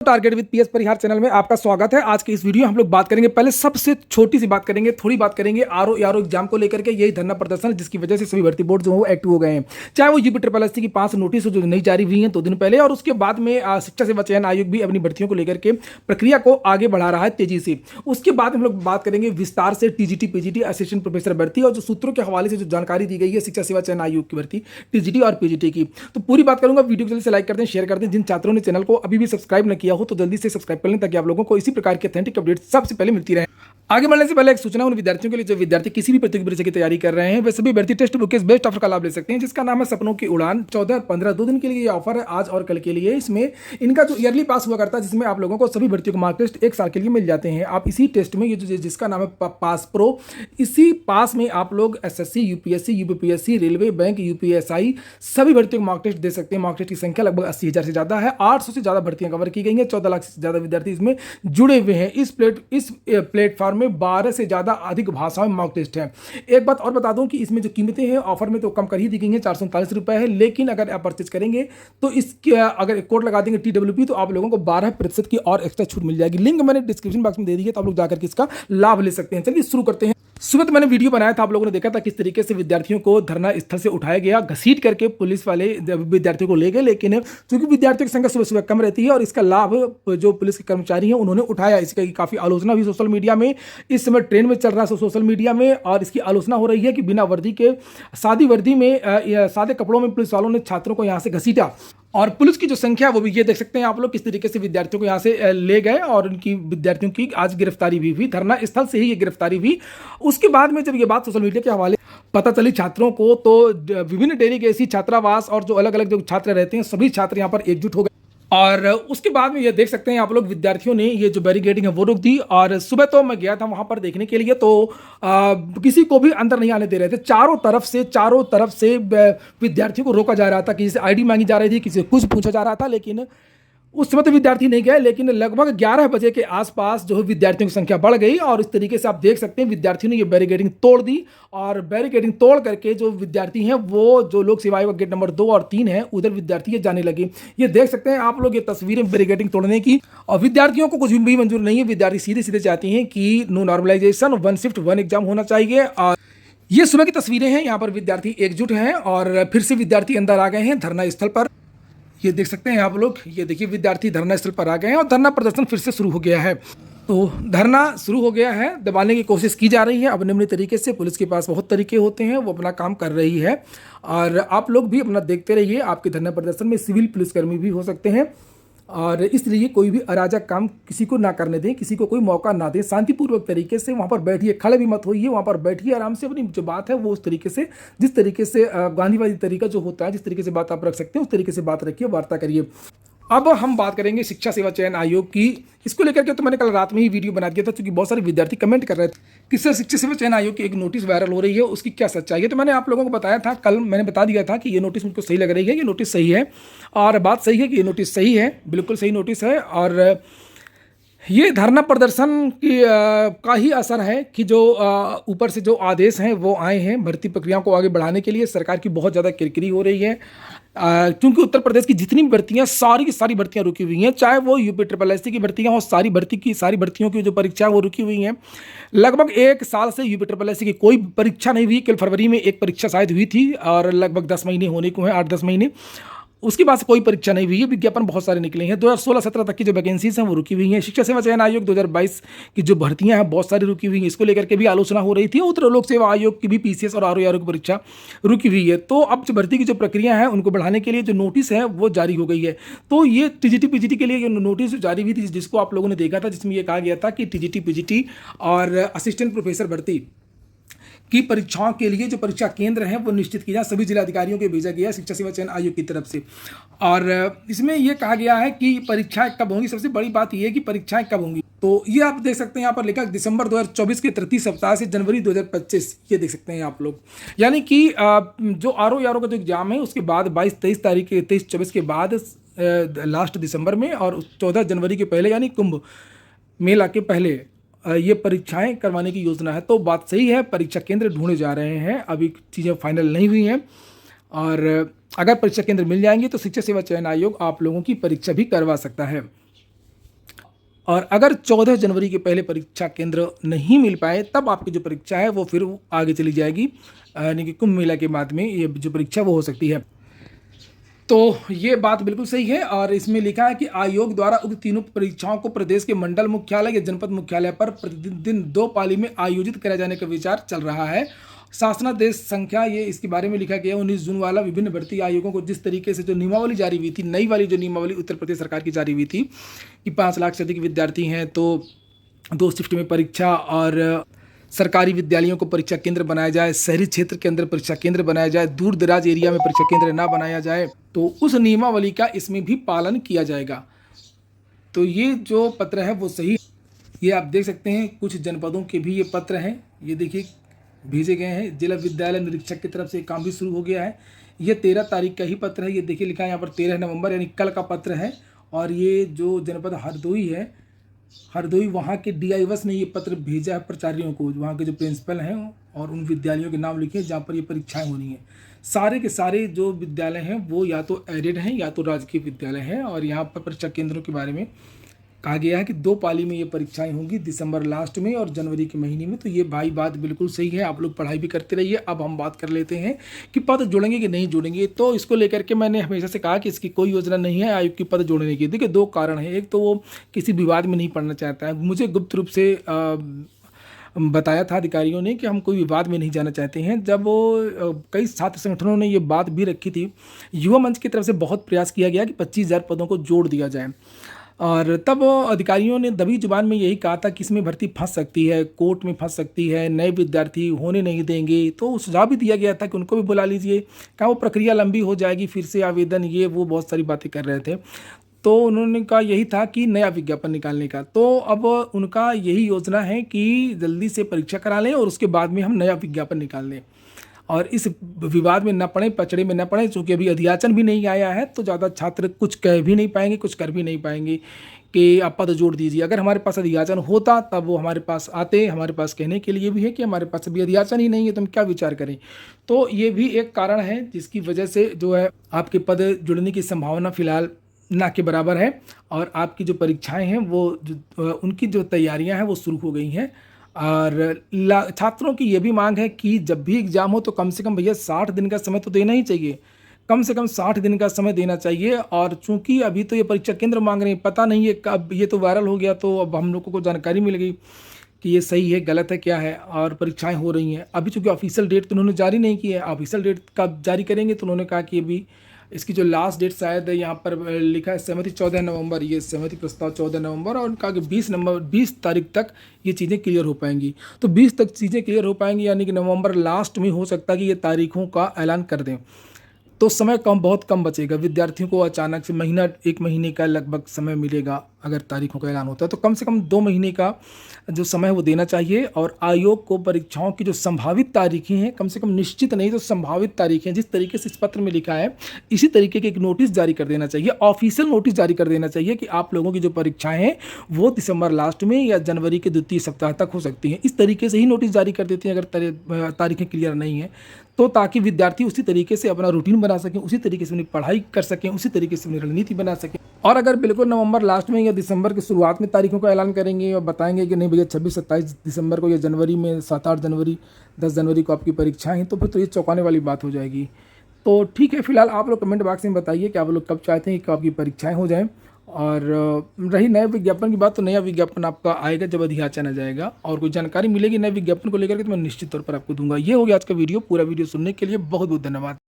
Target with PS Parihar channel में आपका स्वागत है। आज के इस वीडियो हम लोग बात करेंगे, पहले सबसे छोटी सी बात करेंगे, थोड़ी बात करेंगे आरओ एग्जाम को लेकर के। यही धरना प्रदर्शन है जिसकी वजह से सभी भर्ती बोर्ड जो है एक्टिव हो गए हैं, चाहे वो यूपी ट्रिपल एससी की 5 नोटिस जो नहीं जारी हुई हैं 2 दिन पहले, और उसके बाद में शिक्षा सेवा चयन आयोग भी अपनी भर्तियों को लेकर के प्रक्रिया को आगे बढ़ा रहा है तेजी से। उसके बाद हम लोग बात करेंगे विस्तार से टीजीटी पीजीटी असिस्टेंट प्रोफेसर भर्ती और जो सूत्रों के हवाले से जो जानकारी दी गई है शिक्षा सेवा चयन आयोग की भर्ती टीजीटी और पीजीटी की, तो पूरी बात करूंगा। वीडियो को जल्दी से लाइक कर दें, शेयर कर दें। जिन छात्रों ने चैनल को अभी भी सब्सक्राइब न किया हो तो जल्दी से सब्सक्राइब कर लें ताकि आप लोगों को इसी प्रकार के ऑथेंटिक अपडेट सबसे पहले मिलती रहे। आगे बढ़ने से पहले एक सूचना उन विद्यार्थियों के लिए जो विद्यार्थी किसी भी प्रतियोगी परीक्षा की तैयारी कर रहे हैं, वे सभी भर्ती टेक्स्ट बुक के बेस्ट ऑफर का लाभ ले सकते हैं जिसका नाम है सपनों की उड़ान। 14 और 15 2 दिन के लिए ये ऑफर है, आज और कल के लिए। इसमें इनका जो ईयरली पास हुआ करता है जिसमें आप लोगों को सभी भर्तियों के मार्क टेस्ट 1 साल के लिए मिल जाते हैं। आप इसी टेस्ट में ये जो जिसका नाम है पास प्रो, इसी पास में आप लोग SSC, UPSC, UPPSC, railway, bank, UPSI सभी भर्तियों के मार्क टेस्ट दे सकते हैं। मार्क टेस्ट की संख्या लगभग 80,000 से ज्यादा है। 800 से ज्यादा भर्तियां कवर की गई हैं। 14 लाख से ज्यादा विद्यार्थी इसमें जुड़े हुए हैं। इस प्लेटफॉर्म में 12 से ज्यादा अधिक भाषाओं में मॉक टेस्ट है। एक बात और बता दूं कि इसमें जो कीमतें हैं ऑफर में तो कम कर ही दी गई हैं, 439 रुपए है, लेकिन अगर आप परचेज करेंगे तो इसके अगर कोड लगा देंगे TWP तो आप लोगों को 12% की और एक्स्ट्रा छूट मिल जाएगी। लिंक मैंने डिस्क्रिप्शन बॉक्स में दे दी है, तो आप लोग जाकर के इसका लाभ ले सकते हैं। चलिए शुरू करते हैं। सुबह तो मैंने वीडियो बनाया था, आप लोगों ने देखा था किस तरीके से विद्यार्थियों को धरना स्थल से उठाया गया, घसीट करके पुलिस वाले विद्यार्थियों को ले गए। लेकिन चूंकि विद्यार्थियों की संख्या सुबह सुबह कम रहती है और इसका लाभ जो पुलिस के कर्मचारी हैं उन्होंने उठाया, इसकी काफी आलोचना हुई सोशल मीडिया में। इस समय ट्रेंड में चल रहा है सोशल मीडिया में, और इसकी आलोचना हो रही है कि बिना वर्दी के सादी वर्दी में सादे कपड़ों में पुलिस वालों ने छात्रों को यहां से घसीटा। और पुलिस की जो संख्या वो भी ये देख सकते हैं आप लोग किस तरीके से विद्यार्थियों को यहाँ से ले गए, और उनकी विद्यार्थियों की आज गिरफ्तारी भी हुई। धरना स्थल से ही ये गिरफ्तारी हुई। उसके बाद में जब ये बात सोशल मीडिया के हवाले पता चली छात्रों को, तो विभिन्न डेलीगेसी, छात्रावास और जो अलग अलग जो छात्र रहते हैं सभी छात्र यहाँ पर एकजुट हो गए। और उसके बाद में ये देख सकते हैं आप लोग विद्यार्थियों ने ये जो बैरिकेडिंग है वो रोक दी। और सुबह तो मैं गया था वहां पर देखने के लिए, तो किसी को भी अंदर नहीं आने दे रहे थे। चारों तरफ से विद्यार्थियों को रोका जा रहा था, किसी से आईडी मांगी जा रही थी, किसी से कुछ पूछा जा रहा था। लेकिन उस समय तो विद्यार्थी नहीं गए, लेकिन लगभग 11 बजे के आसपास जो है विद्यार्थियों की संख्या बढ़ गई। और इस तरीके से आप देख सकते हैं विद्यार्थियों ने ये बैरिकेडिंग तोड़ दी, और बैरिकेडिंग तोड़ करके जो विद्यार्थी हैं वो जो लोक सेवा आयोग गेट नंबर 2 और 3 है उधर विद्यार्थी ये जाने लगे। ये देख सकते हैं आप लोग ये तस्वीरें बैरिकेडिंग तोड़ने की। और विद्यार्थियों को कुछ भी मंजूर नहीं है। विद्यार्थी सीधे सीधे चाहती हैं कि नो नॉर्मलाइजेशन, 1 शिफ्ट 1 एग्जाम होना चाहिए। और ये सुबह की तस्वीरें हैं, यहाँ पर विद्यार्थी एकजुट हैं और फिर से विद्यार्थी अंदर आ गए हैं धरना स्थल पर। ये देख सकते हैं आप लोग, ये देखिए विद्यार्थी धरना स्थल पर आ गए हैं और धरना प्रदर्शन फिर से शुरू हो गया है। तो धरना शुरू हो गया है, दबाने की कोशिश की जा रही है अब निम्न तरीके से। पुलिस के पास बहुत तरीके होते हैं, वो अपना काम कर रही है। और आप लोग भी अपना देखते रहिए। आपके धरना प्रदर्शन में सिविल पुलिसकर्मी भी हो सकते हैं, और इसलिए कोई भी अराजक काम किसी को ना करने दें, किसी को कोई मौका ना दें। शांतिपूर्वक तरीके से वहाँ पर बैठिए, खड़े भी मत होइए, वहाँ पर बैठिए आराम से। अपनी जो बात है वो उस तरीके से, जिस तरीके से गांधीवादी तरीका जो होता है, जिस तरीके से बात आप रख सकते हैं उस तरीके से बात रखिए, वार्ता करिए। अब हम बात करेंगे शिक्षा सेवा चयन आयोग की। इसको लेकर के तो मैंने कल रात में ही वीडियो बना दिया था, क्योंकि बहुत सारे विद्यार्थी कमेंट कर रहे थे कि सर शिक्षा सेवा चयन आयोग की एक नोटिस वायरल हो रही है, उसकी क्या सच्चाई है। तो मैंने आप लोगों को बताया था, कल मैंने बता दिया था कि ये नोटिस मुझको सही लग रही है, ये नोटिस सही है। और बात सही है कि ये नोटिस सही है, बिल्कुल सही नोटिस है। और ये धरना प्रदर्शन की का ही असर है कि जो ऊपर से जो आदेश हैं वो आए हैं भर्ती प्रक्रियाओं को आगे बढ़ाने के लिए। सरकार की बहुत ज़्यादा किरकिरी हो रही है, क्योंकि उत्तर प्रदेश की जितनी भी भर्तियां, सारी की सारी भर्तियां रुकी हुई हैं। चाहे वो यूपी ट्रिपल एससी की भर्तियां हो, सारी भर्तियों की जो परीक्षा है वो रुकी हुई हैं। लगभग 1 साल से यूपी ट्रिपल एससी की कोई परीक्षा नहीं हुई। कल फरवरी में एक परीक्षा शायद हुई थी, और लगभग 10 महीने होने को हैं, 8-10 महीने। उसके बाद से कोई परीक्षा नहीं हुई है। विज्ञापन बहुत सारे निकले हैं। 2016-17 तक की जो वैकेंसीज हैं वो रुकी हुई हैं। शिक्षा सेवा चयन आयोग 2022 की जो भर्तियां हैं बहुत सारी रुकी हुई हैं। इसको लेकर के भी आलोचना हो रही थी। उत्तर लोक सेवा आयोग की भी पीसीएस और आरओ की परीक्षा रुकी हुई है। तो अब जो भर्ती की जो प्रक्रिया है उनको बढ़ाने के लिए जो नोटिस है वो जारी हो गई है। तो ये टीजीटी पीजीटी के लिए जो नोटिस जारी हुई थी, जिसको आप लोगों ने देखा था, जिसमें ये कहा गया था कि टीजीटी पीजीटी और असिस्टेंट प्रोफेसर भर्ती की परीक्षाओं के लिए जो परीक्षा केंद्र हैं वो निश्चित किया जाए, सभी जिलाधिकारियों को भेजा गया है शिक्षा सेवा चयन आयोग की तरफ से। और इसमें यह कहा गया है कि परीक्षाएं कब होंगी। सबसे बड़ी बात यह है कि परीक्षाएं कब होंगी, तो ये आप देख सकते हैं यहाँ पर लिखा दिसंबर 2024 के तृतीय सप्ताह से जनवरी 2025, ये देख सकते हैं आप लोग। यानी कि जो आरओ का जो एग्जाम है उसके बाद 23-24 के बाद लास्ट दिसंबर में, और 14 जनवरी के पहले यानी कुंभ मेला के पहले ये परीक्षाएं करवाने की योजना है। तो बात सही है, परीक्षा केंद्र ढूंढे जा रहे हैं, अभी चीज़ें फाइनल नहीं हुई हैं। और अगर परीक्षा केंद्र मिल जाएंगे तो शिक्षा सेवा चयन आयोग आप लोगों की परीक्षा भी करवा सकता है। और अगर 14 जनवरी के पहले परीक्षा केंद्र नहीं मिल पाए तब आपकी जो परीक्षा है वो फिर आगे चली जाएगी, यानी कि कुंभ मेला के बाद में ये जो परीक्षा वो हो सकती है। तो ये बात बिल्कुल सही है और इसमें लिखा है कि आयोग द्वारा उक्त तीनों परीक्षाओं को प्रदेश के मंडल मुख्यालय या जनपद मुख्यालय पर प्रतिदिन 2 पाली में आयोजित कराए जाने का विचार चल रहा है। शासनादेश संख्या ये इसके बारे में लिखा गया 19 जून वाला विभिन्न भर्ती आयोगों को जिस तरीके से जो नियमावली जारी हुई थी, नई वाली जो नियमावली उत्तर प्रदेश सरकार की जारी हुई थी कि 5 लाख से अधिक विद्यार्थी हैं तो 2 शिफ्ट में परीक्षा और सरकारी विद्यालयों को परीक्षा केंद्र बनाया जाए, शहरी क्षेत्र के अंदर परीक्षा केंद्र बनाया जाए, दूर दराज एरिया में परीक्षा केंद्र ना बनाया जाए, तो उस नियमावली का इसमें भी पालन किया जाएगा। तो ये जो पत्र है वो सही, ये आप देख सकते हैं कुछ जनपदों के भी ये पत्र हैं, ये देखिए भेजे गए हैं। जिला विद्यालय निरीक्षक की तरफ से काम भी शुरू हो गया है। ये 13 तारीख का ही पत्र है, ये देखिए लिखा है यहाँ पर 13 नवंबर यानी कल का पत्र है। और ये जो जनपद हरदोई है, हरदोई वहाँ के DIWS ने ये पत्र भेजा है प्राचार्यों को, वहाँ के जो प्रिंसिपल हैं और उन विद्यालयों के नाम लिखे जहाँ पर ये परीक्षाएं होनी है। सारे के सारे जो विद्यालय हैं वो या तो एडेड हैं या तो राजकीय विद्यालय हैं। और यहाँ पर परीक्षा केंद्रों के बारे में कहा गया है कि 2 पाली में ये परीक्षाएं होंगी, दिसंबर लास्ट में और जनवरी के महीने में। तो ये भाई बात बिल्कुल सही है, आप लोग पढ़ाई भी करते रहिए। अब हम बात कर लेते हैं कि पद जोड़ेंगे कि नहीं जोड़ेंगे। तो इसको लेकर के मैंने हमेशा से कहा कि इसकी कोई योजना नहीं है आयोग की पद जोड़ने की। देखिए 2 कारण हैं, एक तो वो किसी विवाद में नहीं पड़ना चाहता है। मुझे गुप्त रूप से बताया था अधिकारियों ने कि हम कोई विवाद में नहीं जाना चाहते हैं। जब कई छात्र संगठनों ने ये बात भी रखी थी, युवा मंच की तरफ से बहुत प्रयास किया गया कि 25,000 पदों को जोड़ दिया जाए। और तब अधिकारियों ने दबी जुबान में यही कहा था कि इसमें भर्ती फंस सकती है, कोर्ट में फंस सकती है, नए विद्यार्थी होने नहीं देंगे। तो सुझाव भी दिया गया था कि उनको भी बुला लीजिए, क्या वो प्रक्रिया लंबी हो जाएगी, फिर से आवेदन, ये वो बहुत सारी बातें कर रहे थे। तो उन्होंने कहा यही था कि नया विज्ञापन निकालने का। तो अब उनका यही योजना है कि जल्दी से परीक्षा करा लें और उसके बाद में हम नया विज्ञापन निकाल लें और इस विवाद में न पड़े, पचड़े में न पड़े। चूँकि अभी अध्याचन भी नहीं आया है तो ज़्यादा छात्र कुछ कह भी नहीं पाएंगे, कुछ कर भी नहीं पाएंगे कि आप पद जोड़ दीजिए। अगर हमारे पास अध्याचन होता तब वो हमारे पास आते, हमारे पास कहने के लिए भी है कि हमारे पास अभी अध्याचन ही नहीं है तो हम क्या विचार करें। तो ये भी एक कारण है जिसकी वजह से जो है आपके पद जुड़ने की संभावना फिलहाल ना के बराबर है। और आपकी जो परीक्षाएं हैं वो उनकी जो तैयारियां हैं वो शुरू हो गई हैं। और छात्रों की ये भी मांग है कि जब भी एग्ज़ाम हो तो कम से कम भैया 60 दिन का समय तो देना ही चाहिए, कम से कम 60 दिन का समय देना चाहिए। और चूंकि अभी तो ये परीक्षा केंद्र मांग रहे हैं, पता नहीं है कब ये तो वायरल हो गया तो अब हम लोगों को जानकारी मिल गई कि ये सही है गलत है क्या है, और परीक्षाएं हो रही हैं। अभी चूँकि ऑफिशियल डेट तो उन्होंने जारी नहीं की है, ऑफिशियल डेट कब जारी करेंगे तो उन्होंने कहा कि अभी इसकी जो लास्ट डेट शायद यहाँ पर लिखा है सहमति 14 नवंबर, ये सहमति प्रस्ताव 14 नवंबर, और कहा कि 20 तारीख तक ये चीज़ें क्लियर हो पाएंगी। तो 20 तक चीज़ें क्लियर हो पाएंगी यानी कि नवंबर लास्ट में हो सकता है कि ये तारीखों का ऐलान कर दें। तो समय बहुत कम बचेगा, विद्यार्थियों को अचानक से 1 महीने का लगभग समय मिलेगा। अगर तारीखों का ऐलान होता है तो कम से कम 2 महीने का जो समय वो देना चाहिए। और आयोग को परीक्षाओं की जो संभावित तारीखें हैं, कम से कम निश्चित नहीं तो संभावित तारीखें, जिस तरीके से इस पत्र में लिखा है इसी तरीके के एक नोटिस जारी कर देना चाहिए, ऑफिशियल नोटिस जारी कर देना चाहिए कि आप लोगों की जो परीक्षाएं हैं वो दिसंबर लास्ट में या जनवरी के द्वितीय सप्ताह तक हो सकती हैं। इस तरीके से ही नोटिस जारी कर देते हैं अगर तारीखें क्लियर नहीं है तो, ताकि विद्यार्थी उसी तरीके से अपना रूटीन बना सकें, उसी तरीके से अपनी पढ़ाई कर सकें, उसी तरीके से अपनी रणनीति बना सकें। और अगर बिल्कुल नवंबर लास्ट में या दिसंबर की शुरुआत में तारीखों का ऐलान करेंगे और बताएंगे कि नहीं भैया 26-27 दिसंबर को या जनवरी में 7-8 जनवरी 10 जनवरी को आपकी परीक्षाएं हैं, तो फिर तो ये चौंकाने वाली बात हो जाएगी। तो ठीक है, फिलहाल आप लोग कमेंट बॉक्स में बताइए कि आप लोग कब चाहते हैं कि आपकी परीक्षाएं हो जाएं। और रही नए विज्ञापन की बात, तो नया विज्ञापन आपका आएगा जब अध्याचन आ जाएगा, और कोई जानकारी मिलेगी नए विज्ञापन को लेकर के तो मैं निश्चित तौर पर आपको दूंगा। ये हो गया आज का वीडियो। पूरा वीडियो सुनने के लिए बहुत बहुत धन्यवाद।